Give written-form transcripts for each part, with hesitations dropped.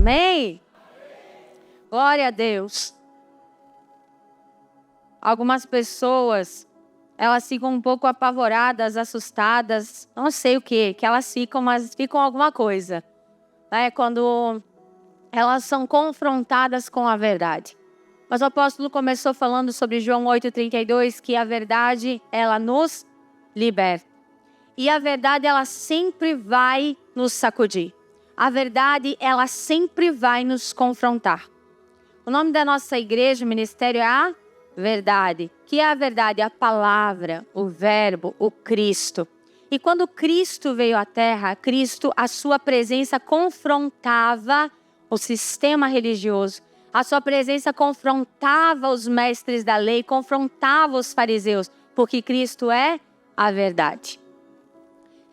Amém? Glória a Deus. Algumas pessoas, elas ficam um pouco apavoradas, assustadas, não sei o que elas ficam, mas ficam alguma coisa. Quando elas são confrontadas com a verdade. Mas o apóstolo começou falando sobre João 8,32, que a verdade, ela nos liberta. E a verdade, ela sempre vai nos sacudir. A verdade, ela sempre vai nos confrontar. O nome da nossa igreja, o ministério é a verdade. Que é a verdade? A palavra, o verbo, o Cristo. E quando Cristo veio à terra, a sua presença confrontava o sistema religioso. A sua presença confrontava os mestres da lei, confrontava os fariseus, porque Cristo é a verdade.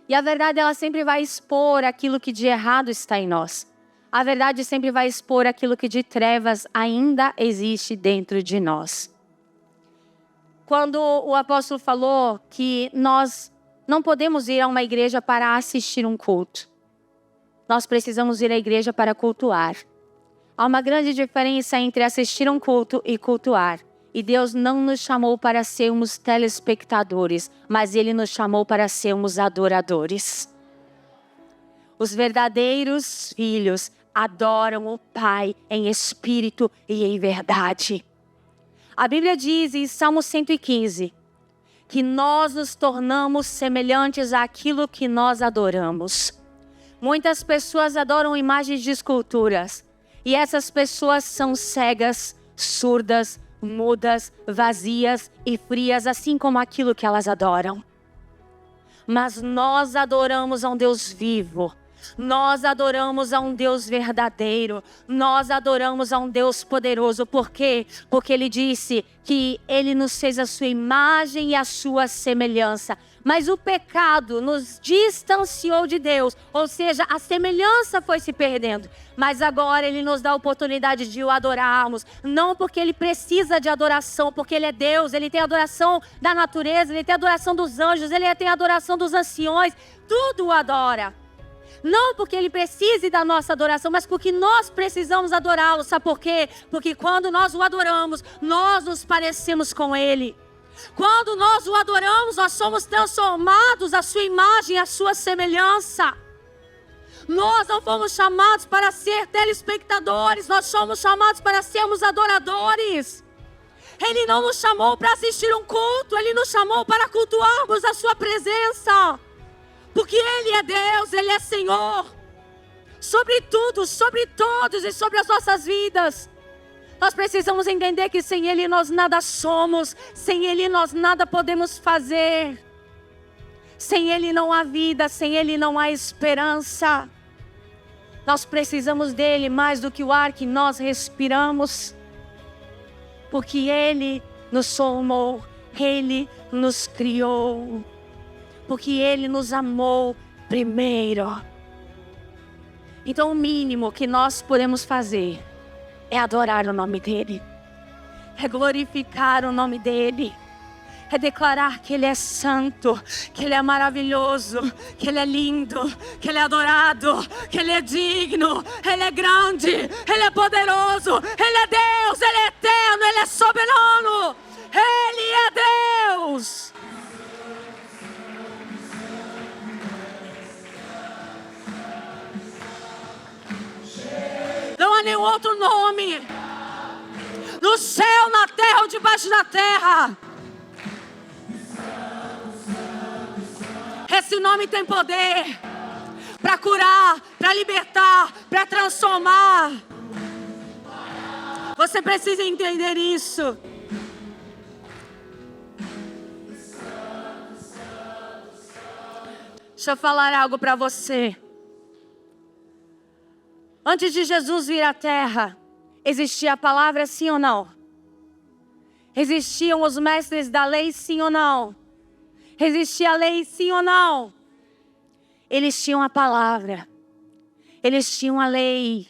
E a verdade, ela sempre vai expor aquilo que de errado está em nós. A verdade sempre vai expor aquilo que de trevas ainda existe dentro de nós. Quando o apóstolo falou que nós não podemos ir a uma igreja para assistir um culto. Nós precisamos ir à igreja para cultuar. Há uma grande diferença entre assistir um culto e cultuar. E Deus não nos chamou para sermos telespectadores, mas Ele nos chamou para sermos adoradores. Os verdadeiros filhos adoram o Pai em espírito e em verdade. A Bíblia diz em Salmo 115 que nós nos tornamos semelhantes àquilo que nós adoramos. Muitas pessoas adoram imagens de esculturas. E essas pessoas são cegas, surdas, mudas, vazias e frias, assim como aquilo que elas adoram. Mas nós adoramos a um Deus vivo. Nós adoramos a um Deus verdadeiro. Nós adoramos a um Deus poderoso. Por quê? Porque Ele disse que Ele nos fez a sua imagem e a sua semelhança. Mas o pecado nos distanciou de Deus. Ou seja, a semelhança foi se perdendo. Mas agora Ele nos dá a oportunidade de o adorarmos. Não porque Ele precisa de adoração, porque Ele é Deus. Ele tem a adoração da natureza, Ele tem a adoração dos anjos, Ele tem a adoração dos anciões. Tudo o adora. Não porque Ele precise da nossa adoração, mas porque nós precisamos adorá-lo. Sabe por quê? Porque quando nós o adoramos, nós nos parecemos com Ele. Quando nós o adoramos, nós somos transformados à sua imagem, à sua semelhança. Nós não fomos chamados para ser telespectadores, nós somos chamados para sermos adoradores. Ele não nos chamou para assistir um culto, Ele nos chamou para cultuarmos a sua presença. Porque Ele é Deus, Ele é Senhor. Sobre tudo, sobre todos e sobre as nossas vidas. Nós precisamos entender que sem Ele nós nada somos. Sem Ele nós nada podemos fazer. Sem Ele não há vida, sem Ele não há esperança. Nós precisamos dEle mais do que o ar que nós respiramos. Porque Ele nos formou, Ele nos criou. Porque Ele nos amou primeiro. Então o mínimo que nós podemos fazer é adorar o nome dEle. É glorificar o nome dEle. É declarar que Ele é santo, que Ele é maravilhoso, que Ele é lindo, que Ele é adorado, que Ele é digno, Ele é grande, Ele é poderoso, Ele é Deus, Ele é eterno, Ele é soberano. Ele é Deus. Não há nenhum outro nome no céu, na terra ou debaixo da terra. Esse nome tem poder para curar, para libertar, para transformar. Você precisa entender isso. Deixa eu falar algo para você. Antes de Jesus vir à terra, existia a palavra sim ou não? Existiam os mestres da lei sim ou não? Existia a lei sim ou não? Eles tinham a palavra. Eles tinham a lei.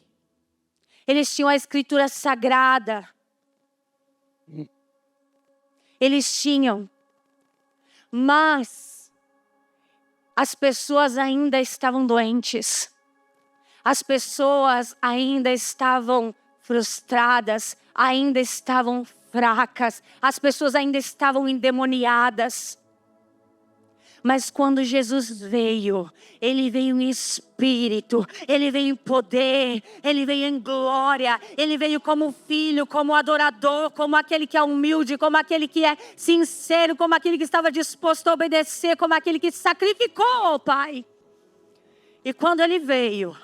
Eles tinham a escritura sagrada. Eles tinham. Mas as pessoas ainda estavam doentes. As pessoas ainda estavam frustradas, ainda estavam fracas, as pessoas ainda estavam endemoniadas. Mas quando Jesus veio, Ele veio em espírito, Ele veio em poder, Ele veio em glória, Ele veio como filho, como adorador, como aquele que é humilde, como aquele que é sincero, como aquele que estava disposto a obedecer, como aquele que se sacrificou ao Pai. E quando Ele veio,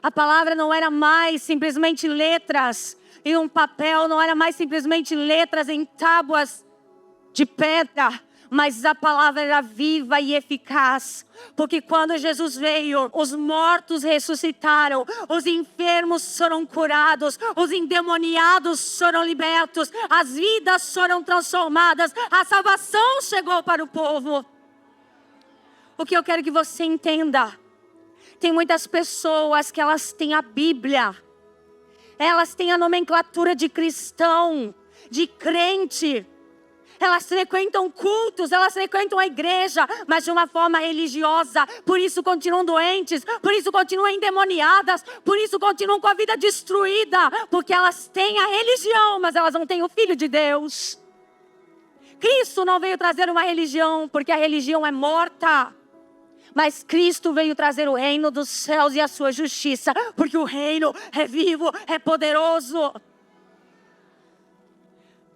a palavra não era mais simplesmente letras em um papel, não era mais simplesmente letras em tábuas de pedra, mas a palavra era viva e eficaz. Porque quando Jesus veio, os mortos ressuscitaram, os enfermos foram curados, os endemoniados foram libertos, as vidas foram transformadas, a salvação chegou para o povo. O que eu quero que você entenda, tem muitas pessoas que elas têm a Bíblia, elas têm a nomenclatura de cristão, de crente, elas frequentam cultos, elas frequentam a igreja, mas de uma forma religiosa. Por isso continuam doentes, por isso continuam endemoniadas, por isso continuam com a vida destruída. Porque elas têm a religião, mas elas não têm o Filho de Deus. Cristo não veio trazer uma religião, porque a religião é morta. Mas Cristo veio trazer o reino dos céus e a sua justiça, porque o reino é vivo, é poderoso.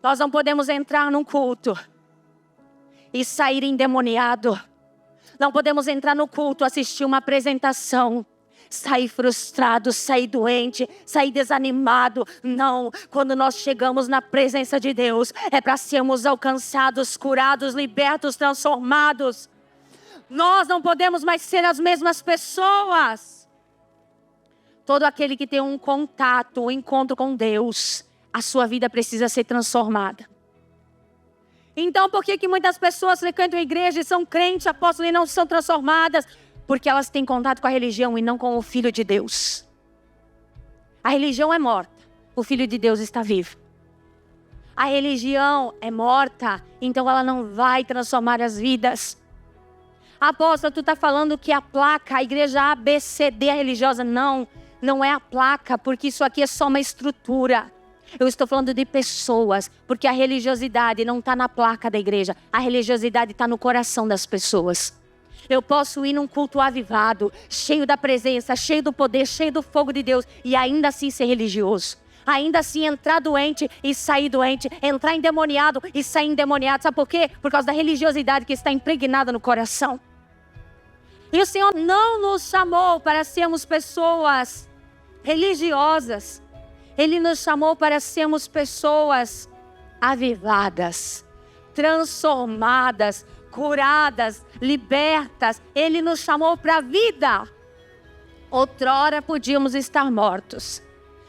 Nós não podemos entrar num culto e sair endemoniado. Não podemos entrar no culto, assistir uma apresentação, sair frustrado, sair doente, sair desanimado. Não, quando nós chegamos na presença de Deus, é para sermos alcançados, curados, libertos, transformados. Nós não podemos mais ser as mesmas pessoas. Todo aquele que tem um contato, um encontro com Deus, a sua vida precisa ser transformada. Então, por que muitas pessoas frequentam a igreja e são crentes, apóstolos, e não são transformadas? Porque elas têm contato com a religião e não com o Filho de Deus. A religião é morta, o Filho de Deus está vivo. A religião é morta, então ela não vai transformar as vidas. Apóstolo, tu está falando que a placa, a igreja ABCD é religiosa. Não, não é a placa, porque isso aqui é só uma estrutura. Eu estou falando de pessoas, porque a religiosidade não está na placa da igreja. A religiosidade está no coração das pessoas. Eu posso ir num culto avivado, cheio da presença, cheio do poder, cheio do fogo de Deus, e ainda assim ser religioso. Ainda assim entrar doente e sair doente, entrar endemoniado e sair endemoniado. Sabe por quê? Por causa da religiosidade que está impregnada no coração. E o Senhor não nos chamou para sermos pessoas religiosas. Ele nos chamou para sermos pessoas avivadas, transformadas, curadas, libertas. Ele nos chamou para a vida. Outrora podíamos estar mortos.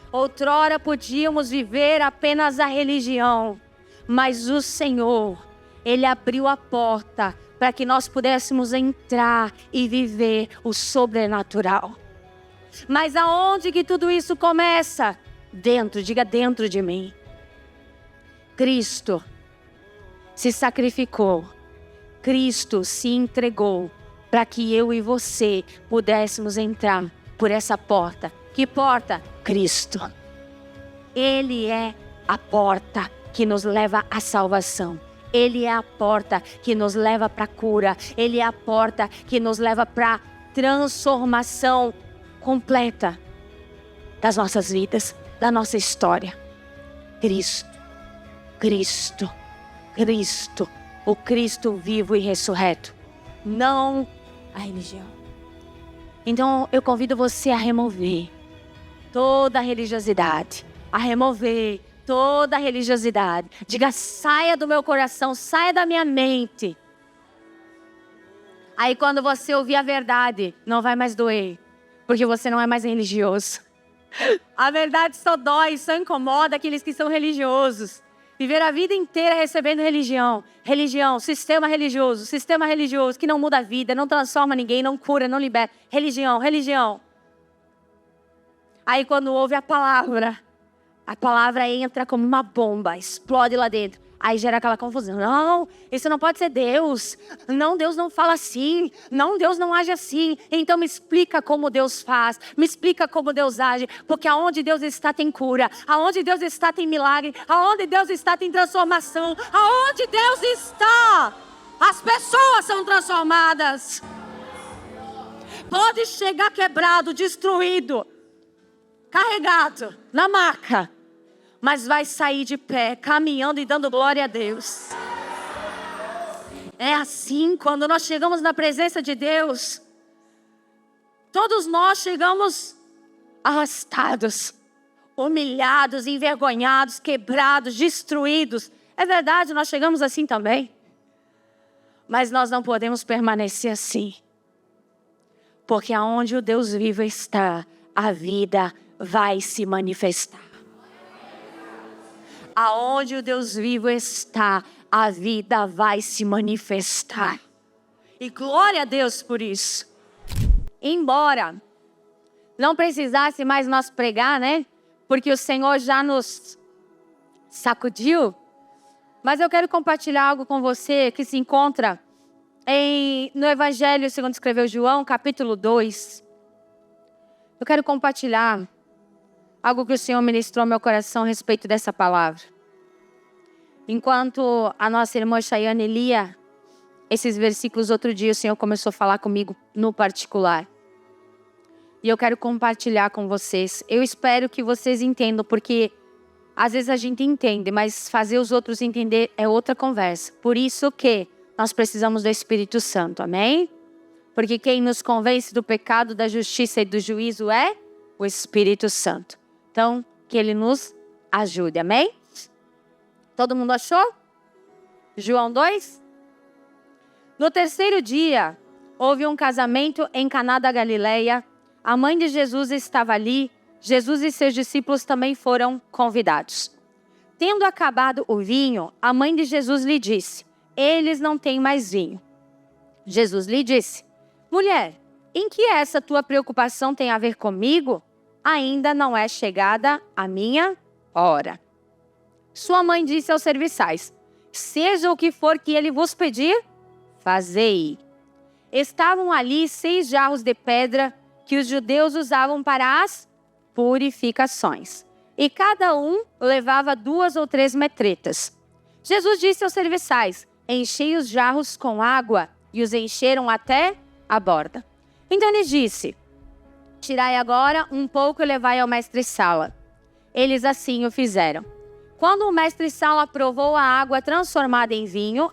Outrora podíamos viver apenas a religião. Mas o Senhor, Ele abriu a porta para que nós pudéssemos entrar e viver o sobrenatural. Mas aonde que tudo isso começa? Dentro, diga dentro de mim. Cristo se sacrificou. Cristo se entregou para que eu e você pudéssemos entrar por essa porta. Que porta? Cristo. Ele é a porta que nos leva à salvação. Ele é a porta que nos leva para a cura. Ele é a porta que nos leva para a transformação completa das nossas vidas, da nossa história. Cristo, Cristo, Cristo, o Cristo vivo e ressurreto, não a religião. Então eu convido você a remover toda a religiosidade, a remover toda a religiosidade. Diga, saia do meu coração, saia da minha mente. Aí quando você ouvir a verdade, não vai mais doer, porque você não é mais religioso. A verdade só dói, só incomoda aqueles que são religiosos. Viver a vida inteira recebendo religião. Religião, sistema religioso que não muda a vida, não transforma ninguém, não cura, não libera. Religião, religião. Aí quando ouve a palavra entra como uma bomba, explode lá dentro. Aí gera aquela confusão. Não, isso não pode ser Deus. Não, Deus não fala assim. Não, Deus não age assim. Então me explica como Deus faz. Me explica como Deus age. Porque aonde Deus está tem cura. Aonde Deus está tem milagre. Aonde Deus está tem transformação. Aonde Deus está, as pessoas são transformadas. Pode chegar quebrado, destruído, carregado na maca, mas vai sair de pé, caminhando e dando glória a Deus. É assim, quando nós chegamos na presença de Deus, todos nós chegamos arrastados, humilhados, envergonhados, quebrados, destruídos. É verdade, nós chegamos assim também. Mas nós não podemos permanecer assim. Porque aonde o Deus vivo está, a vida vai se manifestar. Aonde o Deus vivo está, a vida vai se manifestar. E glória a Deus por isso. Embora não precisasse mais nós pregar, né? Porque o Senhor já nos sacudiu. Mas eu quero compartilhar algo com você que se encontra no Evangelho segundo escreveu João, capítulo 2. Eu quero compartilhar algo que o Senhor ministrou ao meu coração a respeito dessa palavra. Enquanto a nossa irmã Chayane lia esses versículos outro dia, o Senhor começou a falar comigo no particular. E eu quero compartilhar com vocês. Eu espero que vocês entendam, porque às vezes a gente entende, mas fazer os outros entender é outra conversa. Por isso que nós precisamos do Espírito Santo, amém? Porque quem nos convence do pecado, da justiça e do juízo é o Espírito Santo. Então, que Ele nos ajude, amém? Todo mundo achou? João 2? No terceiro dia, houve um casamento em Caná da Galileia. A mãe de Jesus estava ali. Jesus e seus discípulos também foram convidados. Tendo acabado o vinho, a mãe de Jesus lhe disse: eles não têm mais vinho. Jesus lhe disse: mulher, em que essa tua preocupação tem a ver comigo? Ainda não é chegada a minha hora. Sua mãe disse aos serviçais: seja o que for que ele vos pedir, fazei. Estavam ali 6 jarros de pedra que os judeus usavam para as purificações. E cada um levava 2 ou 3 metretas. Jesus disse aos serviçais: enchei os jarros com água, e os encheram até a borda. Então ele disse: tirai agora um pouco e levai ao mestre-sala. Eles assim o fizeram. Quando o mestre-sala provou a água transformada em vinho,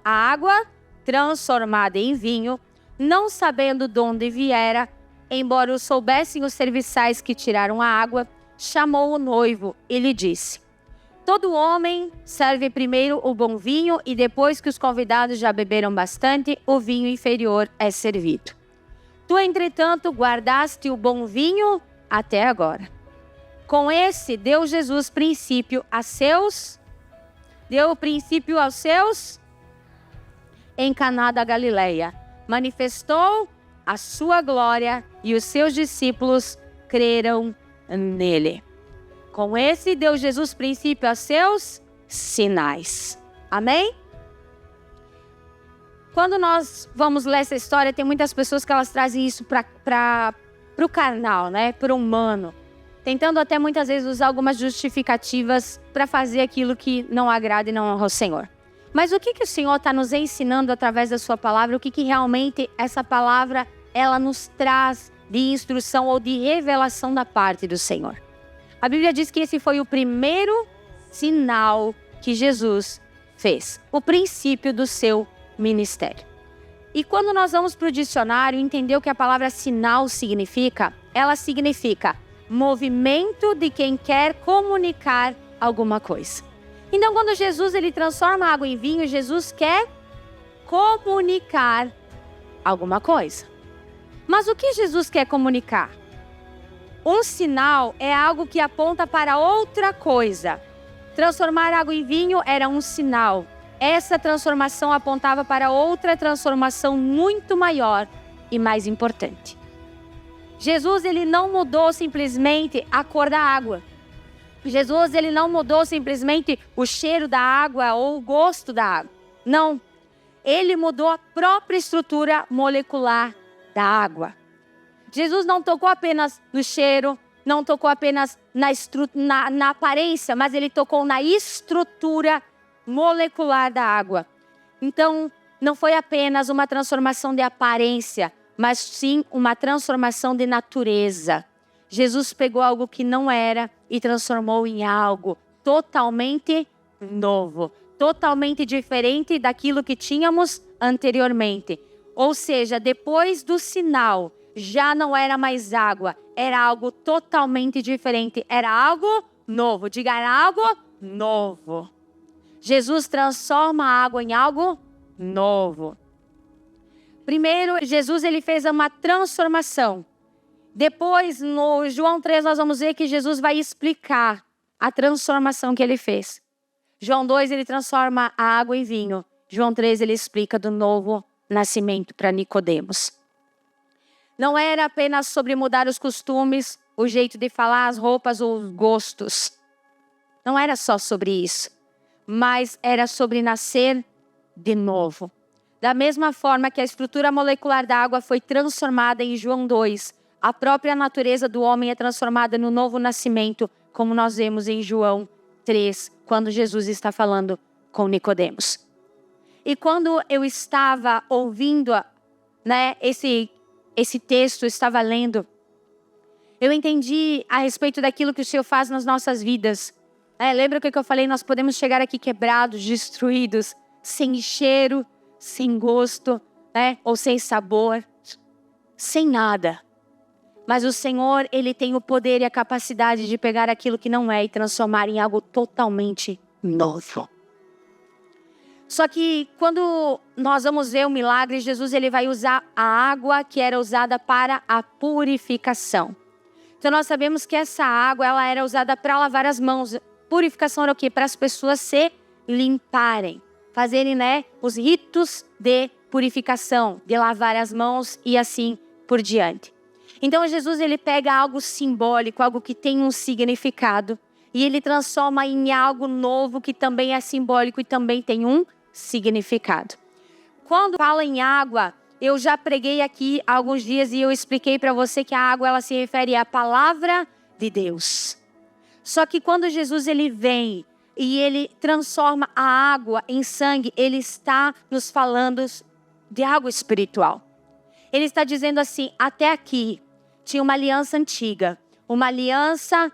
não sabendo de onde viera, embora o soubessem os serviçais que tiraram a água, chamou o noivo e lhe disse: todo homem serve primeiro o bom vinho e depois que os convidados já beberam bastante, o vinho inferior é servido. Tu, entretanto, guardaste o bom vinho até agora. Com esse, deu Jesus princípio aos seus em Caná da Galileia. Manifestou a sua glória e os seus discípulos creram nele. Com esse, deu Jesus princípio aos seus sinais. Amém? Quando nós vamos ler essa história, tem muitas pessoas que elas trazem isso para o carnal, né? Para o humano. Tentando até muitas vezes usar algumas justificativas para fazer aquilo que não agrada e não honra o Senhor. Mas o que o Senhor está nos ensinando através da sua palavra? O que realmente essa palavra ela nos traz de instrução ou de revelação da parte do Senhor? A Bíblia diz que esse foi o primeiro sinal que Jesus fez. O princípio do seu ministério. E quando nós vamos para o dicionário entender o que a palavra sinal significa, ela significa movimento de quem quer comunicar alguma coisa. Então, quando Jesus ele transforma a água em vinho, Jesus quer comunicar alguma coisa. Mas o que Jesus quer comunicar? Um sinal é algo que aponta para outra coisa. Transformar água em vinho era um sinal. Essa transformação apontava para outra transformação muito maior e mais importante. Jesus ele não mudou simplesmente a cor da água. Jesus, ele não mudou simplesmente o cheiro da água ou o gosto da água. Não. Ele mudou a própria estrutura molecular da água. Jesus não tocou apenas no cheiro, não tocou apenas na aparência, mas ele tocou na estrutura molecular da água. Então, não foi apenas uma transformação de aparência, mas sim uma transformação de natureza. Jesus pegou algo que não era e transformou em algo totalmente novo, totalmente diferente daquilo que tínhamos anteriormente. Ou seja, depois do sinal, já não era mais água, era algo totalmente diferente, era algo novo. Diga, era algo novo. Jesus transforma a água em algo novo. Primeiro, Jesus ele fez uma transformação. Depois, no João 3, nós vamos ver que Jesus vai explicar a transformação que ele fez. João 2, ele transforma a água em vinho. João 3, ele explica do novo nascimento para Nicodemos. Não era apenas sobre mudar os costumes, o jeito de falar, as roupas ou os gostos. Não era só sobre isso, mas era sobre nascer de novo. Da mesma forma que a estrutura molecular da água foi transformada em João 2, a própria natureza do homem é transformada no novo nascimento, como nós vemos em João 3, quando Jesus está falando com Nicodemos. E quando eu estava ouvindo, esse texto, eu estava lendo, eu entendi a respeito daquilo que o Senhor faz nas nossas vidas. Lembra o que eu falei? Nós podemos chegar aqui quebrados, destruídos, sem cheiro, sem gosto, ou sem sabor, sem nada. Mas o Senhor, ele tem o poder e a capacidade de pegar aquilo que não é e transformar em algo totalmente novo. Só que quando nós vamos ver o milagre, Jesus ele vai usar a água que era usada para a purificação. Então nós sabemos que essa água ela era usada para lavar as mãos. Purificação era o quê? Para as pessoas se limparem, fazerem os ritos de purificação, de lavar as mãos e assim por diante. Então Jesus ele pega algo simbólico, algo que tem um significado, e ele transforma em algo novo que também é simbólico e também tem um significado. Quando fala em água, eu já preguei aqui há alguns dias e eu expliquei para você que a água ela se refere à palavra de Deus. Só que quando Jesus ele vem e ele transforma a água em sangue, ele está nos falando de algo espiritual. Ele está dizendo assim, até aqui tinha uma aliança antiga, uma aliança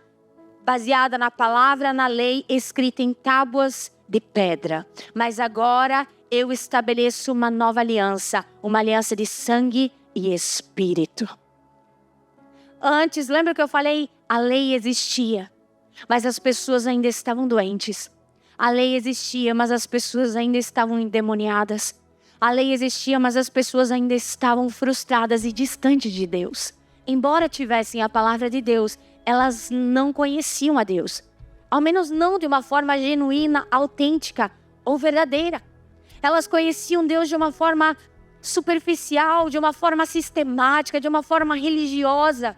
baseada na palavra, na lei, escrita em tábuas de pedra. Mas agora eu estabeleço uma nova aliança, uma aliança de sangue e espírito. Antes, lembra que eu falei? A lei existia, mas as pessoas ainda estavam doentes. A lei existia, mas as pessoas ainda estavam endemoniadas. A lei existia, mas as pessoas ainda estavam frustradas e distantes de Deus. Embora tivessem a palavra de Deus, elas não conheciam a Deus. Ao menos não de uma forma genuína, autêntica ou verdadeira. Elas conheciam Deus de uma forma superficial, de uma forma sistemática, de uma forma religiosa.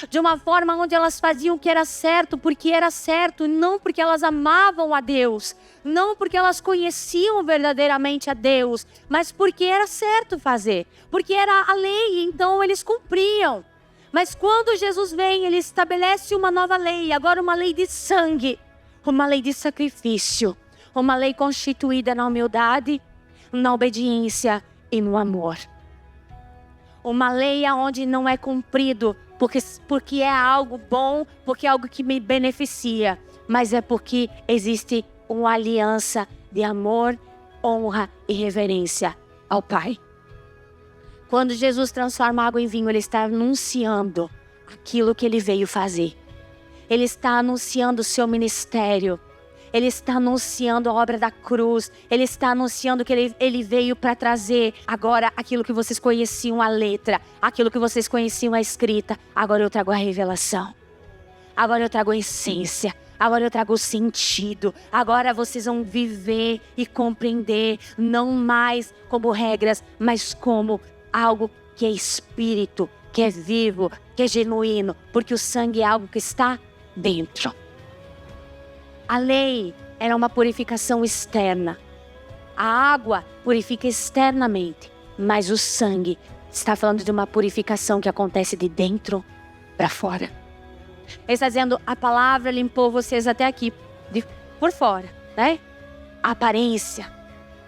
De uma forma onde elas faziam o que era certo, porque era certo, não porque elas amavam a Deus, não porque elas conheciam verdadeiramente a Deus, mas porque era certo fazer, porque era a lei, então eles cumpriam. Mas quando Jesus vem, ele estabelece uma nova lei, agora uma lei de sangue, uma lei de sacrifício, uma lei constituída na humildade, na obediência e no amor. Uma lei onde não é cumprido porque é algo bom, porque é algo que me beneficia, mas é porque existe uma aliança de amor, honra e reverência ao Pai. Quando Jesus transforma água em vinho, ele está anunciando aquilo que ele veio fazer. Ele está anunciando o seu ministério. Ele está anunciando a obra da cruz. Ele está anunciando que ele veio para trazer agora aquilo que vocês conheciam a letra, aquilo que vocês conheciam a escrita. Agora eu trago a revelação. Agora eu trago a essência. Agora eu trago o sentido. Agora vocês vão viver e compreender, não mais como regras, mas como algo que é espírito, que é vivo, que é genuíno, porque o sangue é algo que está dentro. A lei era uma purificação externa. A água purifica externamente, mas o sangue está falando de uma purificação que acontece de dentro para fora. Ele está dizendo, a palavra limpou vocês até aqui, por fora, né? A aparência.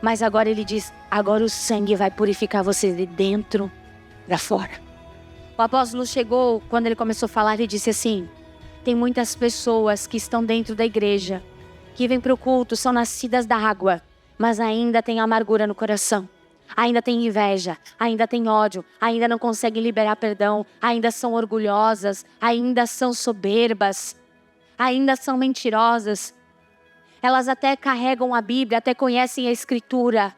Mas agora ele diz, agora o sangue vai purificar vocês de dentro para fora. O apóstolo chegou, quando ele começou a falar, ele disse assim, tem muitas pessoas que estão dentro da igreja, que vêm para o culto, são nascidas da água, mas ainda tem amargura no coração. Ainda tem inveja, ainda tem ódio, ainda não conseguem liberar perdão, ainda são orgulhosas, ainda são soberbas, ainda são mentirosas. Elas até carregam a Bíblia, até conhecem a Escritura,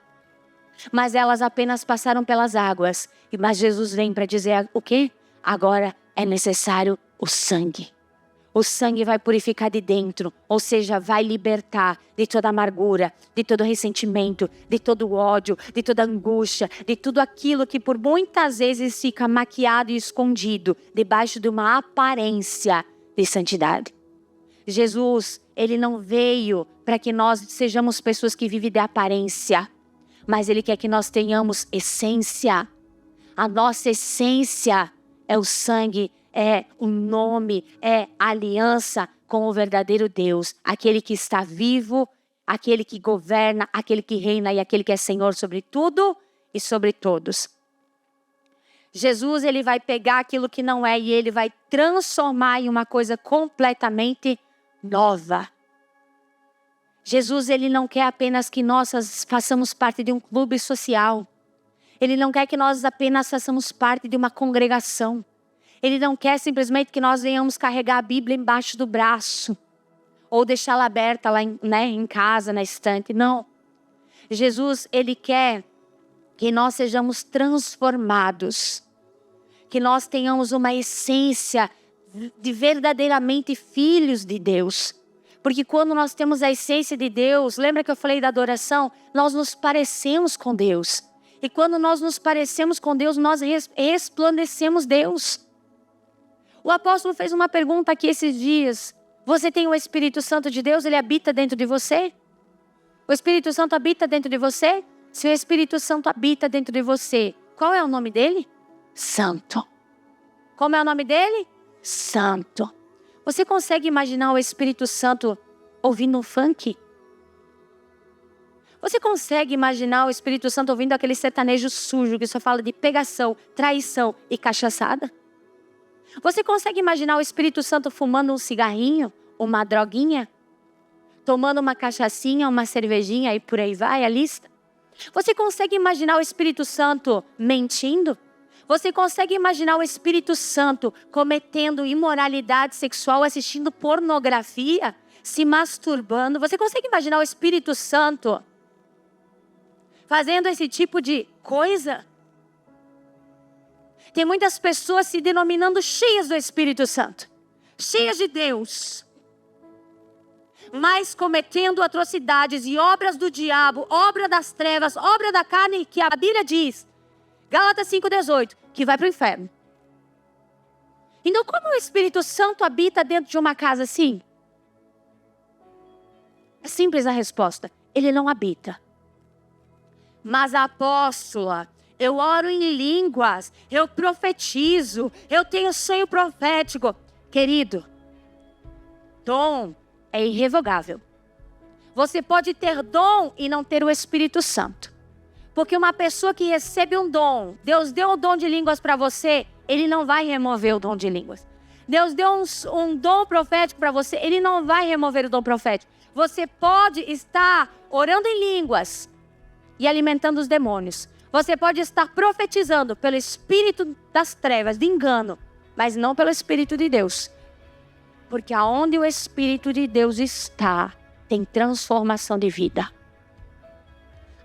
mas elas apenas passaram pelas águas. Mas Jesus vem para dizer o quê? Agora é necessário o sangue. O sangue vai purificar de dentro, ou seja, vai libertar de toda amargura, de todo ressentimento, de todo ódio, de toda angústia, de tudo aquilo que por muitas vezes fica maquiado e escondido debaixo de uma aparência de santidade. Jesus, ele não veio para que nós sejamos pessoas que vivem de aparência, mas ele quer que nós tenhamos essência. A nossa essência é o sangue, é o nome, é a aliança com o verdadeiro Deus, aquele que está vivo, aquele que governa, aquele que reina e aquele que é Senhor sobre tudo e sobre todos. Jesus, ele vai pegar aquilo que não é e ele vai transformar em uma coisa completamente nova. Jesus, ele não quer apenas que nós façamos parte de um clube social. Ele não quer que nós apenas façamos parte de uma congregação. Ele não quer simplesmente que nós venhamos carregar a Bíblia embaixo do braço. Ou deixá-la aberta lá em casa, na estante. Não. Jesus, ele quer que nós sejamos transformados. Que nós tenhamos uma essência de verdadeiramente filhos de Deus. Porque quando nós temos a essência de Deus, lembra que eu falei da adoração? Nós nos parecemos com Deus. E quando nós nos parecemos com Deus, nós resplandecemos Deus. O apóstolo fez uma pergunta aqui esses dias. Você tem o Espírito Santo de Deus? Ele habita dentro de você? O Espírito Santo habita dentro de você? Se o Espírito Santo habita dentro de você, qual é o nome dele? Santo. Como é o nome dele? Santo. Você consegue imaginar o Espírito Santo ouvindo um funk? Você consegue imaginar o Espírito Santo ouvindo aquele sertanejo sujo que só fala de pegação, traição e cachaçada? Você consegue imaginar o Espírito Santo fumando um cigarrinho, uma droguinha? Tomando uma cachaçinha, uma cervejinha e por aí vai a lista? Você consegue imaginar o Espírito Santo mentindo? Você consegue imaginar o Espírito Santo cometendo imoralidade sexual, assistindo pornografia, se masturbando? Você consegue imaginar o Espírito Santo fazendo esse tipo de coisa? Tem muitas pessoas se denominando cheias do Espírito Santo, cheias de Deus, mas cometendo atrocidades e obras do diabo, obra das trevas, obra da carne, que a Bíblia diz, Gálatas 5,18, que vai para o inferno. Então, como o Espírito Santo habita dentro de uma casa assim? É simples a resposta, ele não habita. Mas a apóstola, eu oro em línguas, eu profetizo, eu tenho sonho profético. Querido, dom é irrevogável. Você pode ter dom e não ter o Espírito Santo. Porque uma pessoa que recebe um dom, Deus deu o dom de línguas para você, ele não vai remover o dom de línguas. Deus deu um dom profético para você, ele não vai remover o dom profético. Você pode estar orando em línguas e alimentando os demônios. Você pode estar profetizando pelo espírito das trevas, de engano, mas não pelo Espírito de Deus. Porque aonde o Espírito de Deus está, tem transformação de vida.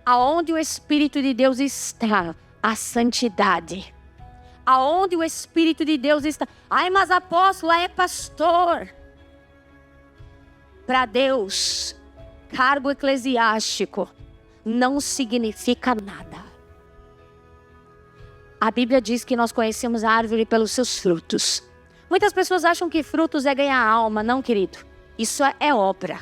Aonde o Espírito de Deus está, a santidade. Aonde o Espírito de Deus está. Ai, mas apóstolo, é pastor. Para Deus, cargo eclesiástico não significa nada. A Bíblia diz que nós conhecemos a árvore pelos seus frutos. Muitas pessoas acham que frutos é ganhar alma. Não, querido. Isso é obra.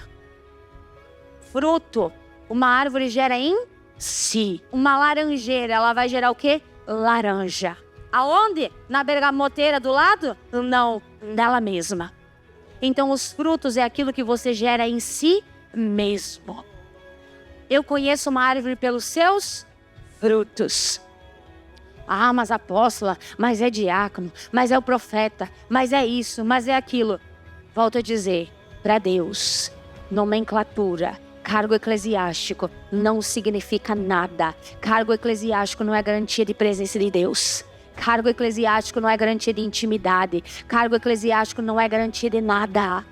fruto uma árvore gera em si. Uma laranjeira, ela vai gerar o quê? Laranja. Aonde? Na bergamoteira do lado? Não, nela mesma. Então os frutos é aquilo que você gera em si mesmo. Eu conheço uma árvore pelos seus frutos. Ah, mas apóstola, mas é diácono, mas é o profeta, mas é isso, mas é aquilo. Volto a dizer, para Deus, nomenclatura, cargo eclesiástico não significa nada. Cargo eclesiástico não é garantia de presença de Deus. Cargo eclesiástico não é garantia de intimidade. Cargo eclesiástico não é garantia de nada.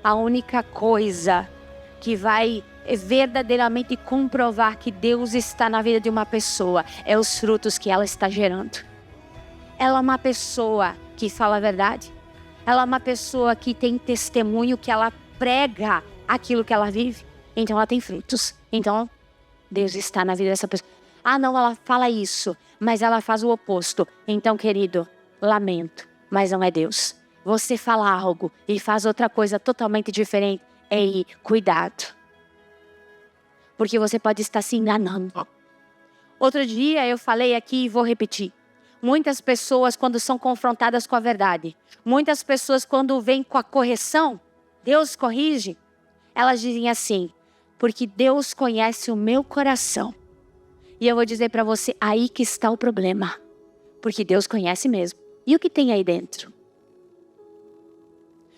A única coisa que vai verdadeiramente comprovar que Deus está na vida de uma pessoa é os frutos que ela está gerando. Ela é uma pessoa que fala a verdade. Ela é uma pessoa que tem testemunho, que ela prega aquilo que ela vive. Então ela tem frutos. Então Deus está na vida dessa pessoa. Ah, não, ela fala isso, mas ela faz o oposto. Então, querido, lamento, mas não é Deus. Você fala algo e faz outra coisa totalmente diferente. Ei, cuidado. Porque você pode estar se enganando. Outro dia eu falei aqui e vou repetir. Muitas pessoas, quando são confrontadas com a verdade, muitas pessoas, quando vêm com a correção, Deus corrige, elas dizem assim, porque Deus conhece o meu coração. E eu vou dizer para você, aí que está o problema. Porque Deus conhece mesmo. E o que tem aí dentro?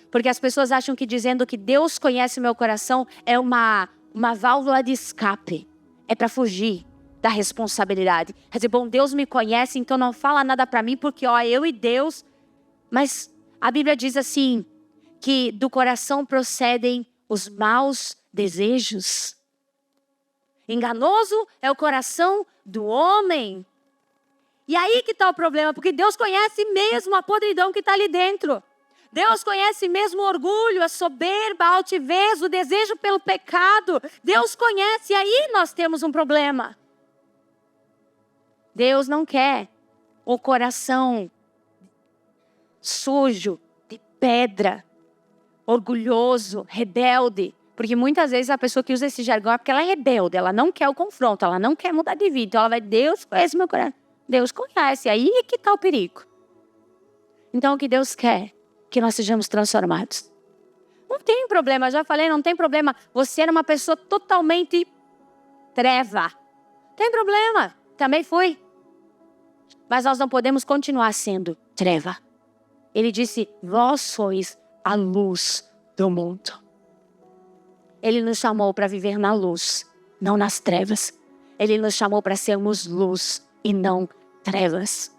Porque as pessoas acham que dizendo que Deus conhece o meu coração é uma válvula de escape. É para fugir da responsabilidade. Quer dizer, bom, Deus me conhece, então não fala nada para mim, porque eu e Deus... Mas a Bíblia diz assim, que do coração procedem os maus desejos. Enganoso é o coração do homem. E aí que está o problema, porque Deus conhece mesmo a podridão que está ali dentro. Deus conhece mesmo o orgulho, a soberba, a altivez, o desejo pelo pecado. Deus conhece, e aí nós temos um problema. Deus não quer o coração sujo, de pedra, orgulhoso, rebelde. Porque muitas vezes a pessoa que usa esse jargão é porque ela é rebelde, ela não quer o confronto, ela não quer mudar de vida. Então ela vai, Deus conhece meu coração. Deus conhece, aí é que está o perigo. Então o que Deus quer? Que nós sejamos transformados. Não tem problema, já falei, não tem problema. Você era uma pessoa totalmente treva. Tem problema, também fui. Mas nós não podemos continuar sendo treva. Ele disse, vós sois a luz do mundo. Ele nos chamou para viver na luz, não nas trevas. Ele nos chamou para sermos luz e não trevas.